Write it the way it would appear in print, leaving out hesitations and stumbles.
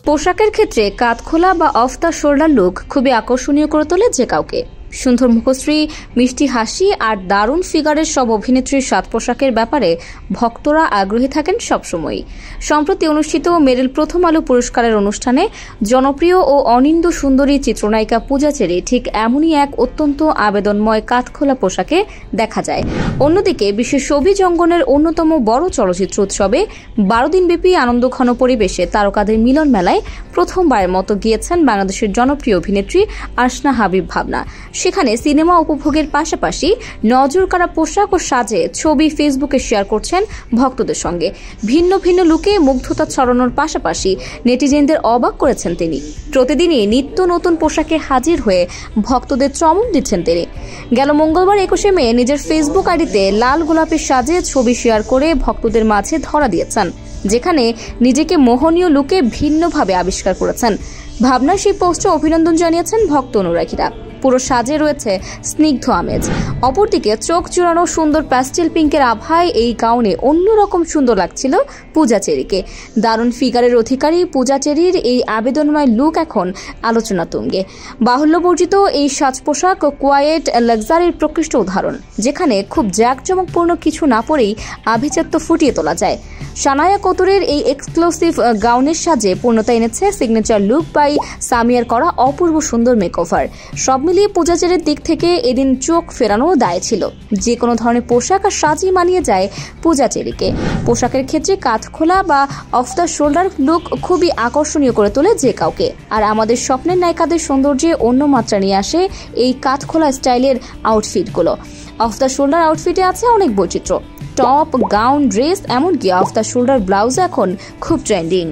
পোশাকের ক্ষেত্রে কাঁধ খোলা বা অফ দ্য শোল্ডার লুক খুবই আকর্ষণীয় করে তোলে যে কাউকে। সুন্দর মুখশ্রী, মিষ্টি হাসি আর দারুণ ফিগারের সব অভিনেত্রীর সাজ পোশাকের ব্যাপারে ভক্তরা আগ্রহী থাকেন সবসময়ই। সম্প্রতি অনুষ্ঠিত মেরিল প্রথম আলো পুরস্কারের অনুষ্ঠানে জনপ্রিয় ও অনিন্দ সুন্দরী চিত্রনায়িকা পূজা চেরি ঠিক এমনই এক অত্যন্ত আবেদনময় কাঁধখোলা পোশাকে দেখা যায়। অন্যদিকে বিশ্বের ছবি অঙ্গনের অন্যতম বড় চলচ্চিত্র উৎসবে 12 দিনব্যাপী আনন্দঘন পরিবেশে তারকাদের মিলন মেলায় প্রথমবারের মতো গিয়েছেন বাংলাদেশের জনপ্রিয় অভিনেত্রী আর্শনা হাবিব ভাবনা। সেখানে সিনেমা উপভোগের পাশাপাশি নজরকাড়া পোশাক ও সাজে ছবি ফেসবুকে শেয়ার করছেন ভক্তদের সঙ্গে। ভিন্ন ভিন্ন লুকে মুগ্ধতা ছড়ানোর পাশাপাশি নেটিজেনদের অবাক করেছেন তিনি। প্রতিদিনই নিত্য নতুন পোশাকে হাজির হয়ে ভক্তদের চমক দিচ্ছেন তিনি। গেল মঙ্গলবার 21 মে নিজের ফেসবুক আইডিতে লাল গোলাপের সাজে ছবি শেয়ার করে ভক্তদের মাঝে ধরা দিয়েছেন, যেখানে নিজেকে মোহনীয় লুকে ভিন্নভাবে আবিষ্কার করেছেন। ভাবনা সেই পোস্টে অভিনন্দন জানিয়েছেন ভক্ত অনুরাগীরা। পুরো সাজে রয়েছে স্নিগ্ধ আমেজ। অপরদিকে চোখ জুড়ানো সুন্দর প্যাস্টেল পিঙ্কের আভায় এই গাউনে অন্যরকম সুন্দর লাগছিল পূজা চেরিকে। দারুণ ফিগারের অধিকারী পূজা চেরির এই আবেদনময় লুক এখন আলোচনা তুঙ্গে। বাহুল্যবর্জিত এই সাজ পোশাক কোয়াইট লাক্সারির প্রকৃষ্ট উদাহরণ, যেখানে খুব জাঁকজমকপূর্ণ কিছু না পরেই আভিজাত্য ফুটিয়ে তোলা যায়। সানায়া কতুরের এই এক্সক্লুসিভ গাউনের সাজে পূর্ণতা এনেছে সিগনেচার লুক বাই সামিয়ার করা অপূর্ব সুন্দর মেকওভার। সব মিলিয়ে পূজা চেরির দিক থেকে এদিন চোখ ফেরানো দায় ছিল। যে কোনো ধরনের পোশাক আর সাজই মানিয়ে যায় পূজা চেরিকে। পোশাকের ক্ষেত্রে কাঁধ খোলা বা অফ দ্য শোল্ডার লুক খুবই আকর্ষণীয় করে তোলে যে কাউকে। আর আমাদের স্বপ্নের নায়িকাদের সৌন্দর্যে অন্য মাত্রা নিয়ে আসে এই কাঁধ খোলা স্টাইলের আউটফিটগুলো। অফ দ্য শোল্ডার আউটফিটে আছে অনেক বৈচিত্র্য। টপ, গাউন, ড্রেস, এমনকি অফ দ্য শোল্ডার ব্লাউজ এখন খুব ট্রেন্ডিং।